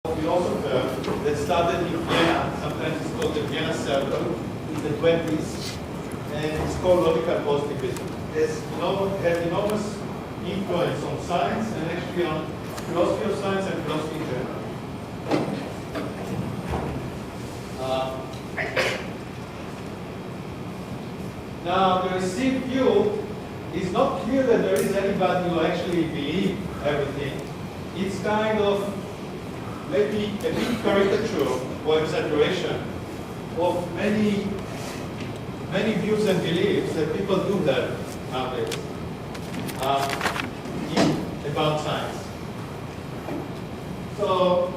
philosopher that started in Vienna. Sometimes it's called the Vienna Circle in the 20s, and it's called logical positivism. It had enormous influence on science and actually on philosophy of science and philosophy in general. Now, the received view is not clear that there is anybody who actually believes everything. It's kind of maybe a big caricature or exaggeration of many views and beliefs that people do have nowadays about science. So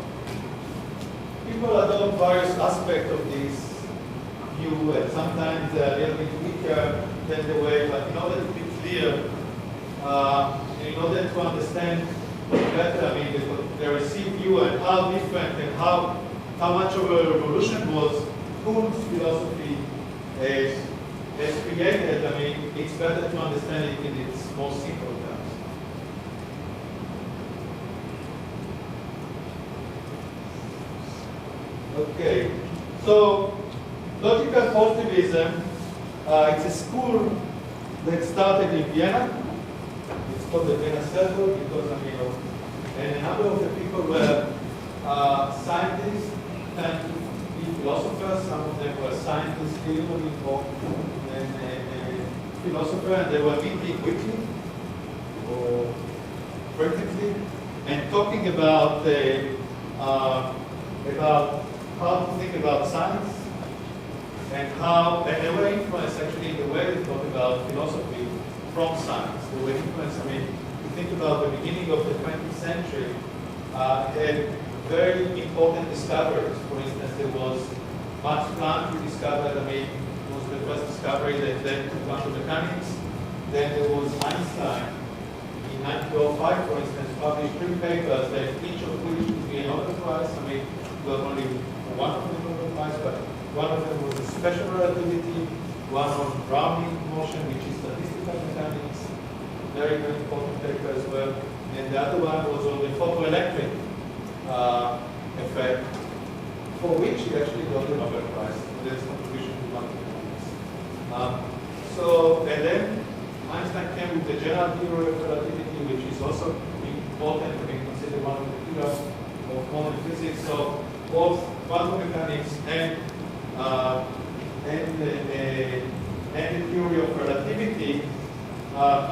people adopt various aspects of this view, and sometimes they're a little bit weaker than the way, but in order to be clear, in order to understand better, I mean, the received view and how different and how much of a revolution was Kuhn's philosophy has created, I mean, it's better to understand it in its most simple terms. Okay, so logical positivism, it's a school that started in Vienna. It's called the Vienna Circle because, I mean, and a number of the people were scientists and philosophers. Some of them were scientists, and philosophers, and they were meeting weekly or frequently and talking about how to think about science and they were influenced actually in the way they talk about philosophy from science. They were influenced, I mean, if you think about the beginning of the 20th century, had very important discoveries. For instance, there was Max Planck who discovered, I mean, it was the first discovery that led to quantum mechanics. Then there was Einstein in 1905, for instance, published 3 papers that each of which would be a Nobel Prize. I mean, not only one of them Nobel Prize, but one of them was special relativity, one on Brownian motion, which is statistical mechanics, very, very important paper as well. And the other one was on the photoelectric effect, for which he actually got the Nobel Prize for his contribution to quantum mechanics. And then Einstein came with the general theory of relativity, which is also important to be considered one of the pillars of modern physics. So both quantum mechanics and the theory of relativity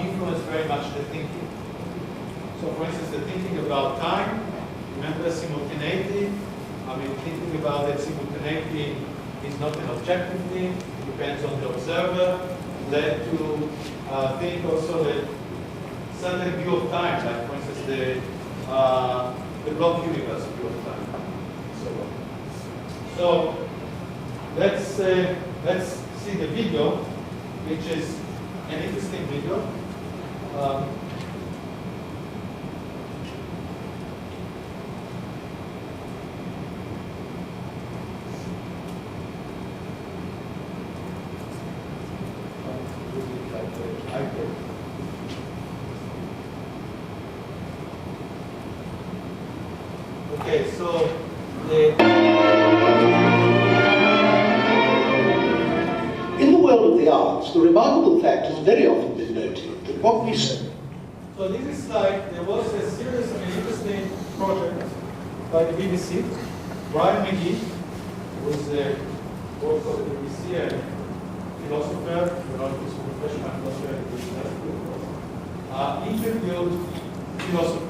influence very much the thinking. So, for instance, the thinking about time, remember simultaneity. I mean, thinking about that simultaneity is not an objective thing, it depends on the observer, led to think also that certain view of time, like for instance the block universe view of time. So let's see the video, which is an interesting video. Okay, so in the world of the arts, the remarkable fact has very often been noted that what we see. So this is like, there was a series of interesting project by the BBC. Brian McGee, who is a work of the BBC and philosopher, you know, he's a professional philosopher at the university, interviewed philosophers.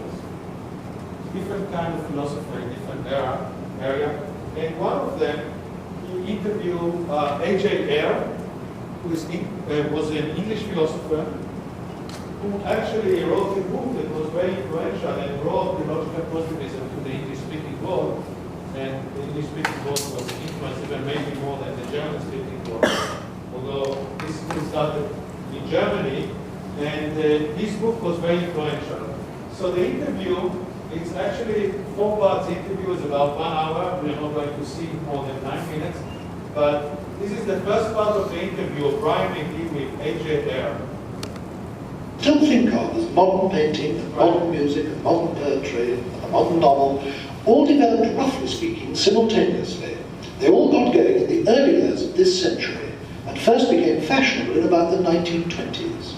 Different kind of philosopher in different area. And one of them, he interviewed A.J. Ayer, who was an English philosopher, who actually wrote a book that was very influential and brought the logical positivism to the English-speaking world. And the English-speaking world was influenced even maybe more than the German-speaking world. Although this book started in Germany, and his book was very influential. So the interview, it's actually 4 parts interview, is about 1 hour. We're not going to see more than 9 minutes. But this is the first part of the interview of Brian McGee with A.J. Ayer. Still think of as modern painting, and modern music, and modern poetry, and a modern novel, all developed working simultaneously. They all got going in the early years of this century and first became fashionable in about the 1920s.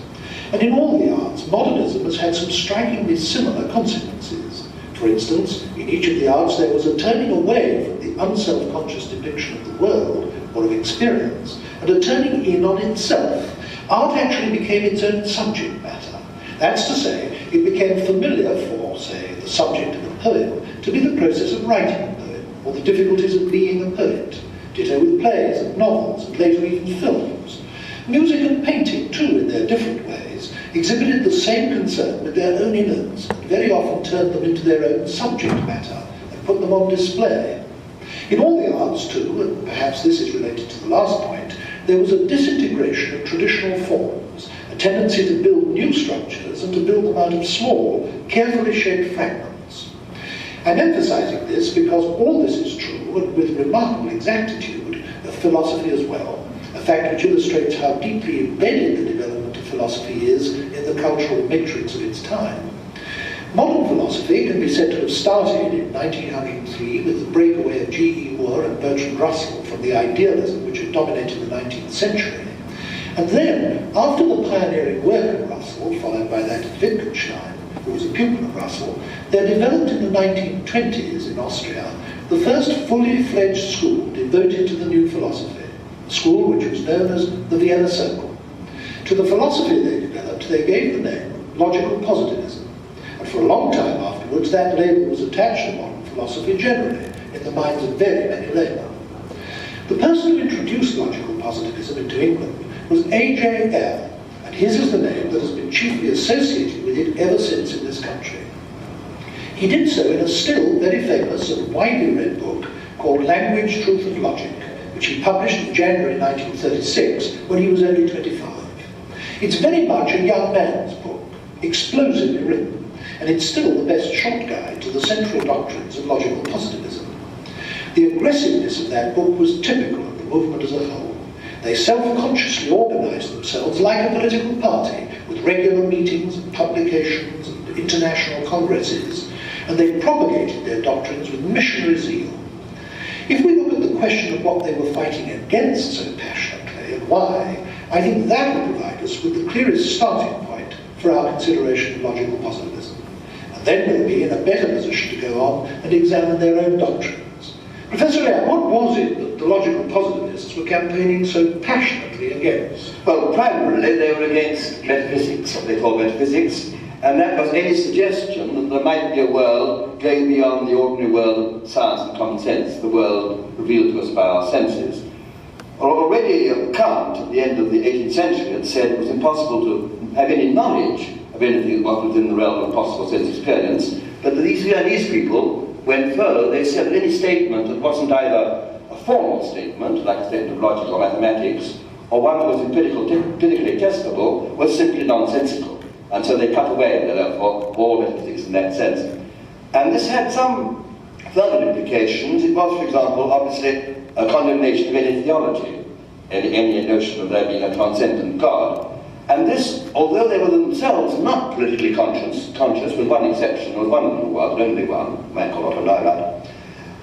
And in all the arts, modernism has had some strikingly similar consequences. For instance, in each of the arts there was a turning away from the unself-conscious depiction of the world or of experience, and a turning in on itself. Art actually became its own subject matter. That's to say, it became familiar for, say, the subject of a poem to be the process of writing a poem, or the difficulties of being a poet. Ditto with plays and novels, and later even films. Music and painting, too, in their different ways, exhibited the same concern with their own innards, and very often turned them into their own subject matter, and put them on display. In all the arts, too, and perhaps this is related to the last point, there was a disintegration of traditional forms, a tendency to build new structures and to build them out of small, carefully shaped fragments. I'm emphasizing this because all this is true, and with remarkable exactitude, of philosophy as well, a fact which illustrates how deeply embedded the development of philosophy is in the cultural matrix of its time. Modern philosophy can be said to have started in 1903 with the breakaway of G.E. Moore and Bertrand Russell from the idealism which had dominated the 19th century. And then, after the pioneering work of Russell, followed by that of Wittgenstein, who was a pupil of Russell, there developed in the 1920s in Austria the first fully fledged school devoted to the new philosophy, a school which was known as the Vienna Circle. To the philosophy they developed, they gave the name logical positivism. And for a long time afterwards, that label was attached to modern philosophy generally, in the minds of very many laymen. The person who introduced logical positivism into England was A.J. Ayer, and his is the name that has been chiefly associated with it ever since in this country. He did so in a still very famous and widely read book called Language, Truth and Logic, which he published in January 1936 when he was only 25. It's very much a young man's book, explosively written, and it's still the best short guide to the central doctrines of logical positivism. The aggressiveness of that book was typical of the movement as a whole. They self-consciously organized themselves like a political party, with regular meetings and publications and international congresses, and they propagated their doctrines with missionary zeal. If we look at the question of what they were fighting against so passionately and why, I think that will provide us with the clearest starting point for our consideration of logical positivism. And then we'll be in a better position to go on and examine their own doctrines. Professor Ayer, what was it that the logical positivists were campaigning so passionately against? Well, primarily they were against metaphysics, what they call metaphysics, and that was any suggestion that there might be a world going beyond the ordinary world of science and common sense, the world revealed to us by our senses. Already Kant, at the end of the 18th century, had said it was impossible to have any knowledge of anything that was within the realm of possible sense experience, but these Viennese people went further. They said that any statement that wasn't either a formal statement, like a statement of logic or mathematics, or one that was empirically testable, was simply nonsensical. And so they cut away, therefore, all metaphysics in that sense. And this had some further implications. It was, for example, obviously a condemnation of any theology, any notion of there being a transcendent God. And this, although they were themselves not politically conscious, with one exception, there was one who was, only one, Michael Otto,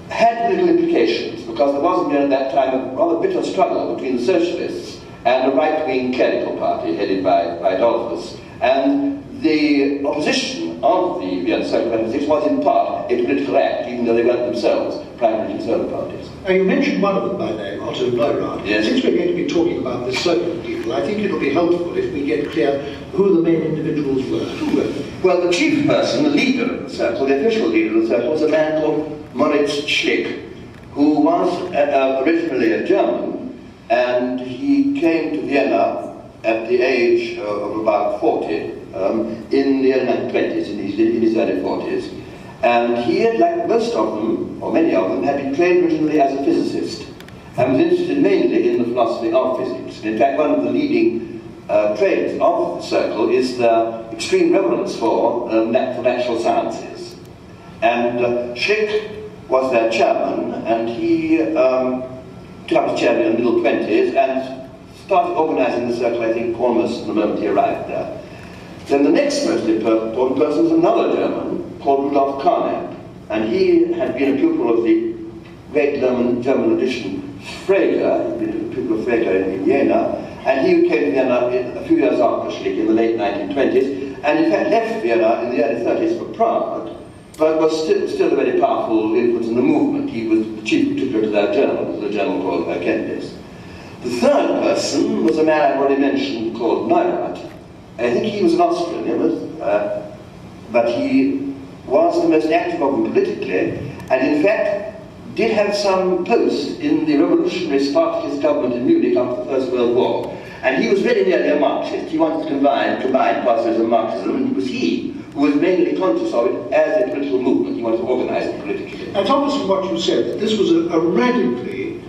had little implications, because there was at that time a rather bitter struggle between the socialists and a right-wing clerical party headed by Adolphus. And the opposition of the Vienna Circle of Metaphysics was in part a political act, even though they weren't themselves primary conservative parties. Now, you mentioned one of them by name, Otto Neurath. Yes. Since we're going to be talking about this circle of people, I think it'll be helpful if we get clear who the main individuals were. Who were they? Well, the chief person, the leader of the circle, the official leader of the circle, was a man called Moritz Schlick, who was originally a German, and he came to Vienna at the age of about 40, in the early 1920s, in his early 40s. And he had, like most of them, or many of them, had been trained originally as a physicist, and was interested mainly in the philosophy of physics. In fact, one of the leading traits of the circle is the extreme reverence for natural sciences. And Schlick was their chairman, and he took up his chairman in the middle 20s and started organizing the circle, I think, almost the moment he arrived there. Then the next most important person was another German called Rudolf Carnap, and he had been a pupil of the great German logician Frege, people of Frege in Vienna, and he came to Vienna a few years after Schlick in the late 1920s, and in fact left Vienna in the early 30s for Prague, but was still a very powerful influence in the movement. He was the chief contributor to that journal, the journal called Erkenntnis. The third person was a man I've already mentioned called Neurath. I think he was an Austrian, but he was the most active of them politically, and in fact did have some post in the revolutionary Spartacist government in Munich after the First World War. And he was very nearly a Marxist. He wanted to combine pacifism and Marxism, and it was he who was mainly conscious of it as a political movement. He wanted to organise it politically. It's obvious from what you said that this was a radically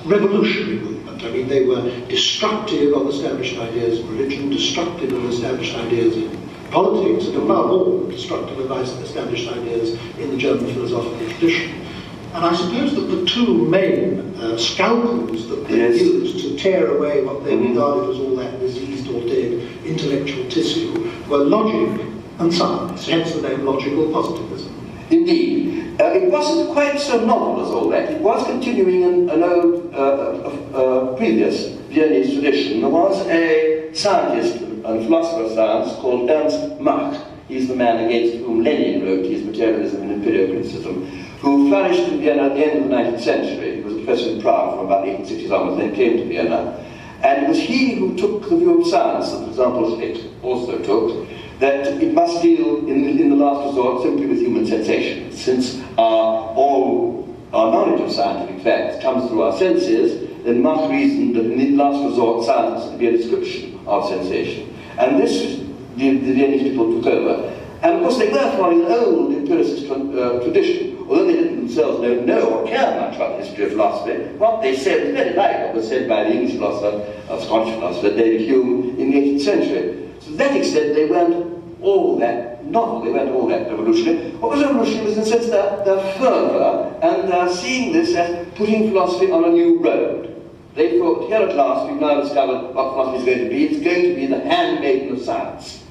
revolutionary movement. I mean, they were destructive of established ideas in religion, destructive of established ideas in politics, and above all, destructive of established ideas in the German philosophical tradition. And I suppose that the two main scalpels that they used to tear away what they regarded as all that diseased or dead intellectual tissue were logic and science, hence the name logical positivism. Indeed. It wasn't quite so novel as all that. It was continuing an old, previous Viennese tradition. There was a scientist and philosopher of science called Ernst Mach. He's the man against whom Lenin wrote his Materialism and Imperial Criticism, who flourished in Vienna at the end of the 19th century. He was a professor in Prague from about the 1860s onwards, then came to Vienna. And it was he who took the view of science that, for example, Schlick also took, that it must deal, in the last resort, simply with human sensations, since all our knowledge of scientific facts comes through our senses. Then Mach reasoned that in the last resort, science would be a description of sensation. And this, the Viennese people took over. And of course they were following an old empiricist tradition. Although they didn't themselves know or care much about the history of philosophy, what they said was very like what was said by the English philosopher, Scottish philosopher, David Hume, in the 18th century. So to that extent, they weren't all that novel, they weren't all that revolutionary. What was revolutionary was, in a sense, their fervour, and their seeing this as putting philosophy on a new road. They thought, here at last, we've now discovered what philosophy is going to be. It's going to be the handmaiden of science.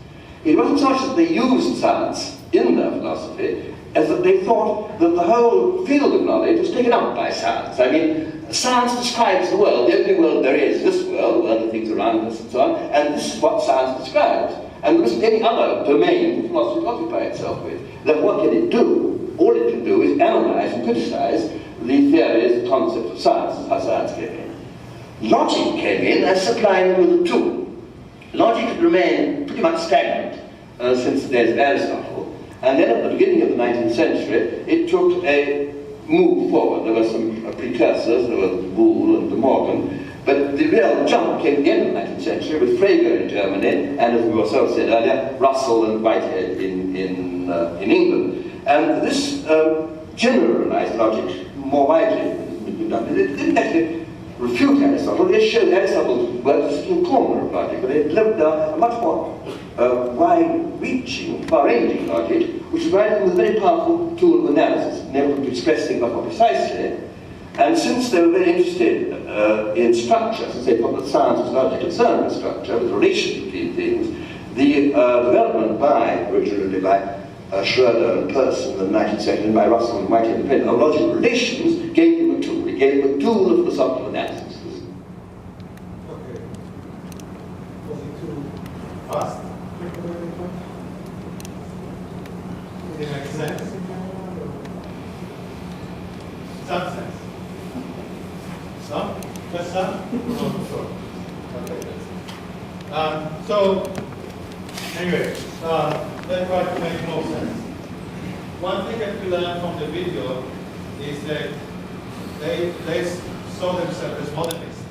It wasn't so much that they used science in their philosophy, as that they thought that the whole field of knowledge was taken up by science. I mean, science describes the world. The only world there is this world, the other things around us and so on, and this is what science describes. And there isn't any other domain that philosophy can occupy itself with. Then what can it do? All it can do is analyze and criticize the theories, the concepts of science. That's how science came in. Logic came in as supplying them with a tool. Logic had remained pretty much stagnant since the days of Aristotle. And then at the beginning of the 19th century, it took a move forward. There were some precursors, there were Boole and De Morgan, but the real jump came at the end of the 19th century with Frege in Germany, and as we also said earlier, Russell and Whitehead in England. And this generalized logic more widely. It didn't actually refute Aristotle. They showed Aristotle's work as in corner of logic, but they delivered a much more wide-reaching, far-ranging logic, which provided them with a very powerful tool of analysis, enabled them to express things much more precisely. And since they were very interested in structure, since they thought that science was largely concerned with structure, with relations between things, the development originally by Schroeder and Peirce in the 19th century, and by Russell and Whitehead and Penn, of logical relations gave them a tool. It gave them a tool of philosophical analysis. Okay. Was it too fast? Did it make sense? Some sense. Some? Just some? No, sure. Okay. So, anyway, let's try to make more sense. One thing that we learned from the video is that they saw themselves as modernists,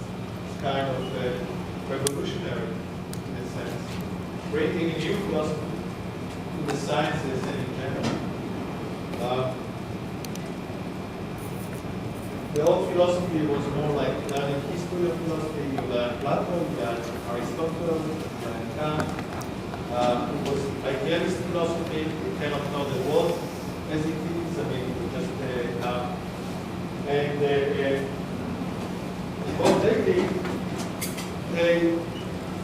kind of revolutionary in a sense, bringing a new philosophy to the sciences and in general. The old philosophy was more like learning history of philosophy. You learn Plato, you learn Aristotle, you learn Kant. It was idealist philosophy. You cannot know the world as it is. I mean, just what they did, they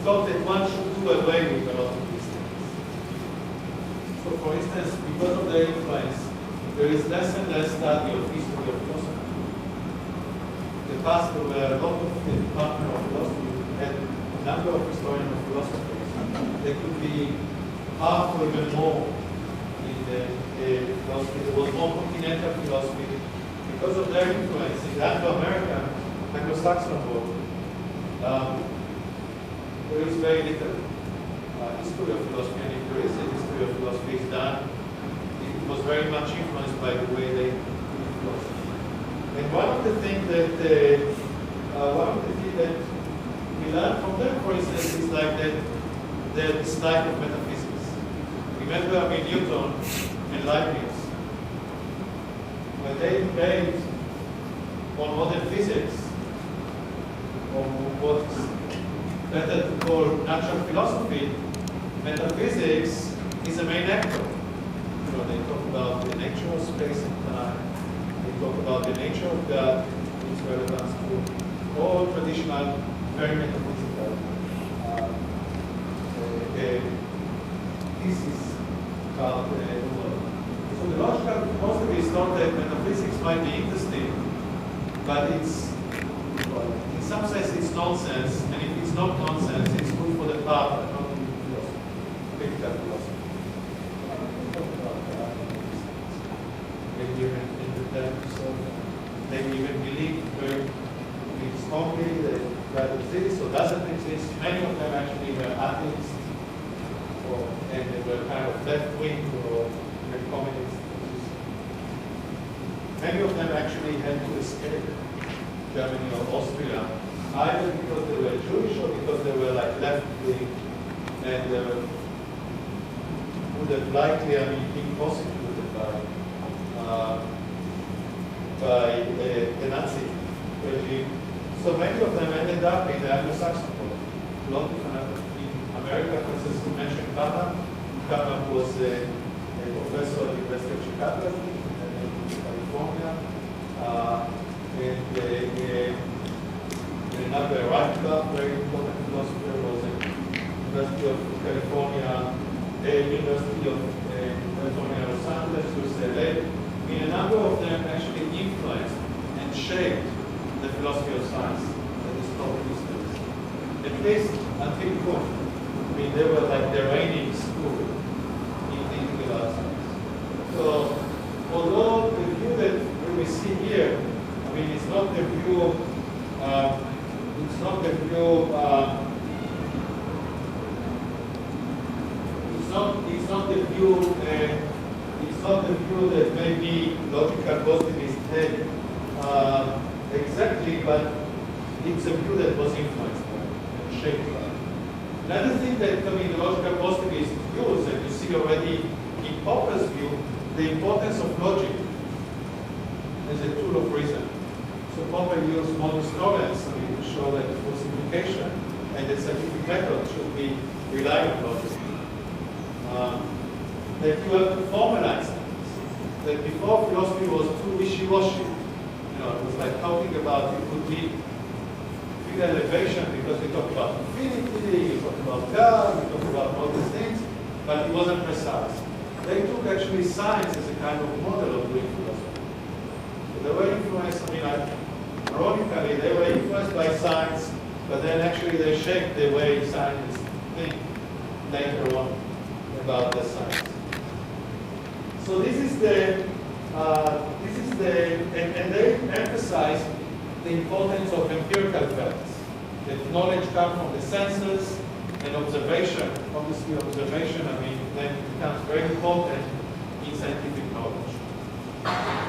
thought that one should do away with a lot of these things. So, for instance, because of their influence, there is less and less study of history of philosophy. the past there were a lot of the department of philosophy had a number of historians of philosophy. There could be half or even more in the philosophy. There was more continental philosophy because of their influence in the Anglo-American, Anglo-Saxon world. There is very little history of philosophy, and if there is a history of philosophy, it's done. It was very much influenced by the way they do philosophy. And one of the things that we learn from them, for instance, is like that the dislike of metaphysics. Remember, I mean, Newton and Leibniz, when they debate on modern physics, or what's better to call natural philosophy, metaphysics is a main actor. You know, they talk about the nature of space and time. They talk about the nature of God, its relevance to all traditional, very metaphysical thesis about the world. So the logical positivists thought that metaphysics might be interesting, but it's, well, in some sense it's nonsense, and if it's not nonsense, it's good for the part, but not in philosophy, critical philosophy. Maybe even in the so they even believe very strongly that God exists or doesn't exist. Many of them actually were atheists, and they were kind of left-wing or even communists. Many of them actually had to escape Germany or Austria, either because they were Jewish or because they were like left-wing and would have likely, I mean, been prosecuted by the Nazi regime. So many of them ended up in the Anglo-Saxon world. A lot of them in America, for instance, we mentioned Kama. Kama was a professor at the University of Chicago, in California. And another right club, very important philosopher, was at University of California, University of California, Los Angeles, UCLA. I mean, a number of them actually influenced and shaped the philosophy of science that is taught these days. At least until Kuhn. I mean, they were like the reigning school in physical science. So, although the view that we see here, I mean, it's not the view, it's not the view, it's not the view, it's not the view that maybe logical positivists had exactly, but it's a view that was influenced by and shaped by. Another thing that, I mean, the logical positivists use, and you see already in Popper's view, the importance of logic as a tool of reason. So Popper used modus tollens, I mean, to show that falsification and the scientific method should be relied on logic. That you have to formalize things. That before philosophy was too wishy-washy. You know, it was like talking about it could be figure elevation because we talk about infinity, we talk about God, we talk about all these things, but it wasn't precise. They took actually science as a kind of model of doing philosophy. So they were influenced, I mean, ironically, they were influenced by science, but then actually they shaped the way scientists think later on about the science. So this is and they emphasize the importance of empirical facts. That knowledge comes from the senses and observation. Obviously, observation, I mean, then becomes very important in scientific knowledge.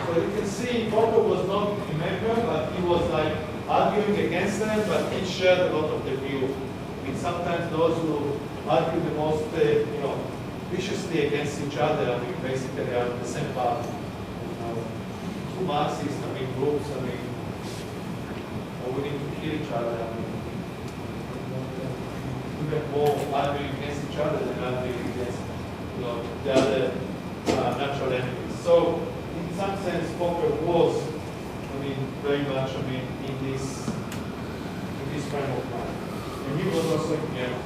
So you can see Popper was not a member, but he was like arguing against them, but he shared a lot of the view. I mean, sometimes those who argue the most, viciously against each other, I mean, basically are on the same path. Two Marxists, I mean, groups, I mean, are willing to kill each other. I mean, even more arguing against each other than arguing against, the other natural enemies. So, in some sense, Popper was, I mean, very much, I mean, in this frame of mind. And he was also in Vienna.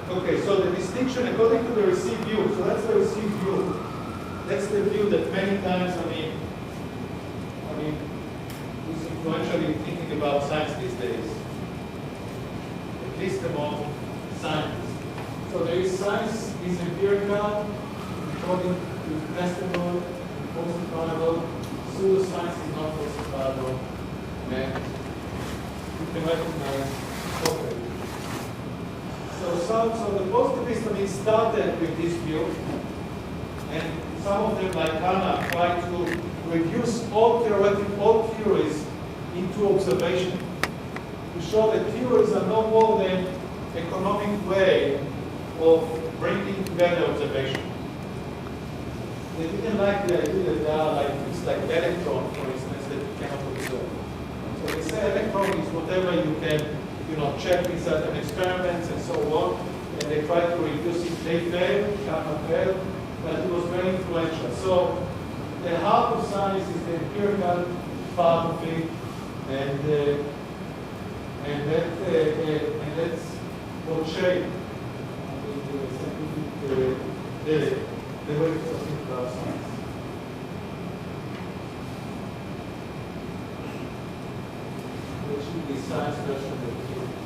Okay, so the distinction according to the received view. So that's the received view. That's the view that many times, I mean, is influenced days, at least among scientists. So there is science is empirical, according to testimony, falsifiable. Pseudoscience is not falsifiable, and you can recognize properly. So the post-epistemology started with this view, and some of them, like Hannah, try to reduce all theories into observation, to show that theories are no more than economic way of bringing together observation. They didn't like the idea that there are like things like electron, for instance, that you cannot observe. So they say electron is whatever you can, check in certain experiments and so on, and they try to reduce it. They failed, Kahneman failed, but it was very influential. So the heart of science is the empirical part of it, and that's what shaped the way to think about science. There should be science version of physics.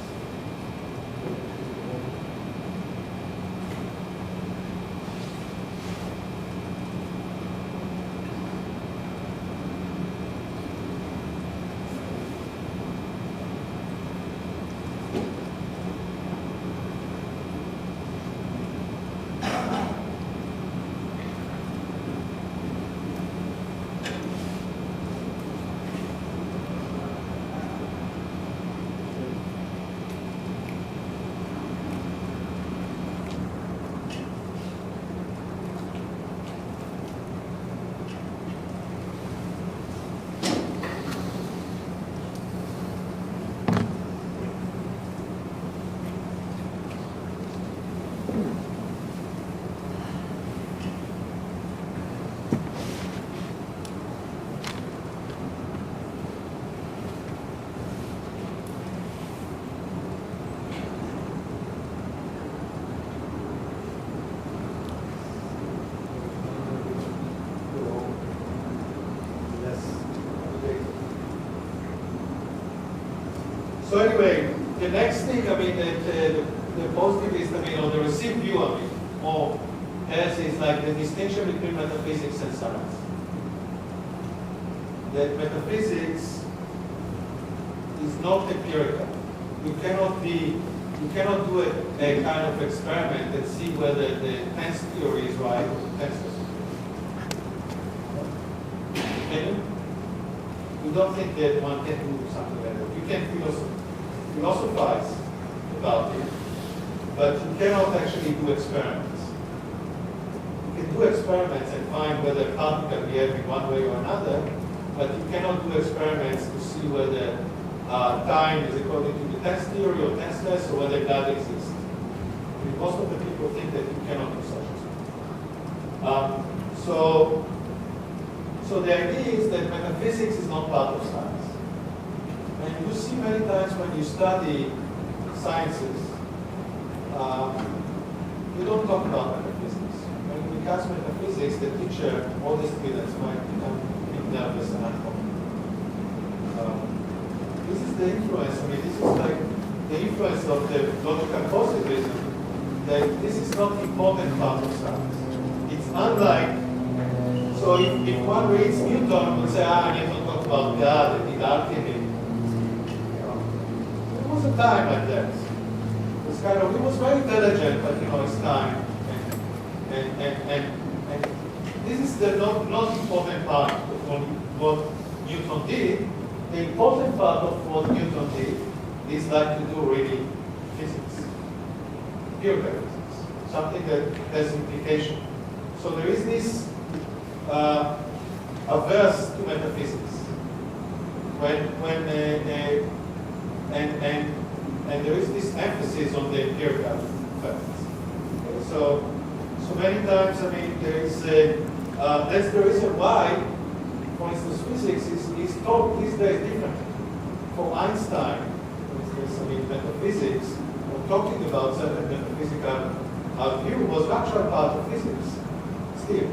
So anyway, the next thing, that the positivist, or the received view of it, more has is like the distinction between metaphysics and science. That metaphysics is not empirical. You cannot do a kind of experiment and see whether the tense theory is right or the tense is right. Can you? You don't think that one can do something like that. You can philosophize about it, but you cannot actually do experiments. You can do experiments and find whether a particle behaves in one way or another, but you cannot do experiments to see whether time is according to the tense theory or tenseless, or whether God exists. Most of the people think that you cannot do such a thing. So the idea is that metaphysics is not part of science. And you see many times when you study sciences, you don't talk about metaphysics. When it becomes metaphysics, the teacher, all the students might become nervous and uncomfortable. This is the influence. This is like the influence of the logical positivism, that this is not important part of science. It's unlike, so if one reads Newton, one would say, Newton talked about God and did alchemy. There was a time like that. He was very intelligent, but his time. And this is the not important part of what Newton did. The important part of what Newton did is like to do really physics, pure physics, something that has implication. So there is this averse to metaphysics and there is this emphasis on the empirical facts. Okay, so many times, there is that's the reason why, for instance, physics is taught these days differently. For Einstein, for instance, metaphysics, or talking about certain metaphysical view was actual part of physics still.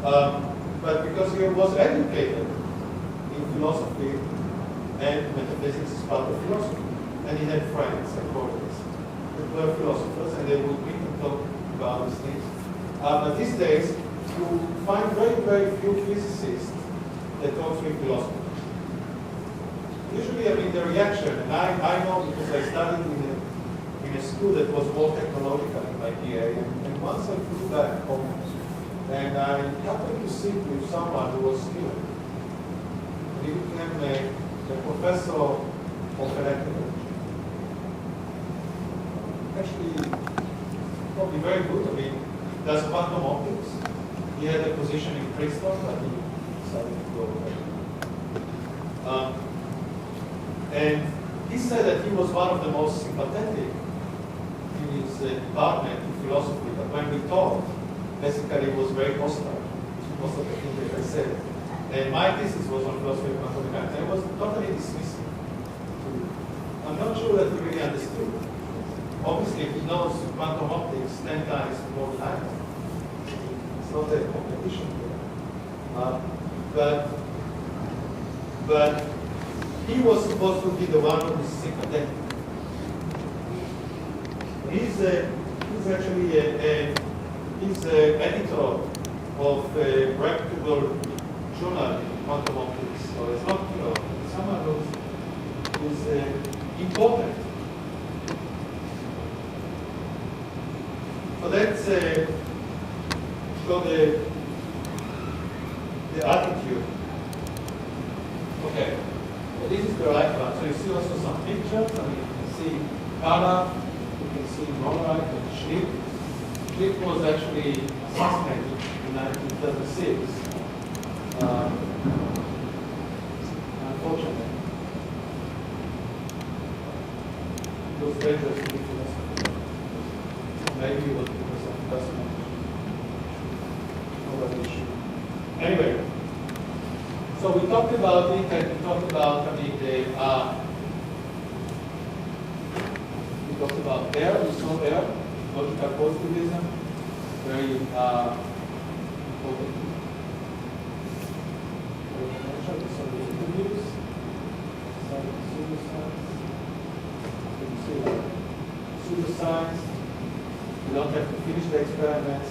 But because he was educated in philosophy and metaphysics is part of philosophy. And he had friends and colleagues that were philosophers, and they would meet and talk about these things. But these days, you find very, very few physicists that talk with philosophers. Usually, I mean, the reaction, and I know because I studied in a school that was more technological in my PA, and once I flew back home, and I happened to sit with someone who was skilled. He became a professor of electrical. Actually, probably very good. I mean, does quantum optics. He had a position in Princeton, but he decided to go away. And he said that he was one of the most sympathetic in his department in philosophy, but when we talked, basically it was very hostile, most of the things that I said. And my thesis was on philosophy of quantum mechanics, and it was totally dismissive. I'm not sure that he really understood. Obviously, he knows quantum optics 10 times more than I know. It's not a competition here. But he was supposed to be the one who is sympathetic. He's actually he's editor of a reputable journal in quantum optics. So it's not, someone who's important. So that's so the attitude. Okay, so this is the right one. So you see also some pictures. I mean, you can see color, you can see monoite and Schlick. Schlick was actually assassinated in 1936. Unfortunately, it was dangerous to be philosopher. Maybe it was because of personal issue. Anyway, so we talked about it, and we talked about, I mean, we talked about air, we saw air, logical positivism, very important. We saw the interviews, some pseudoscience, you don't have to finish the experiments.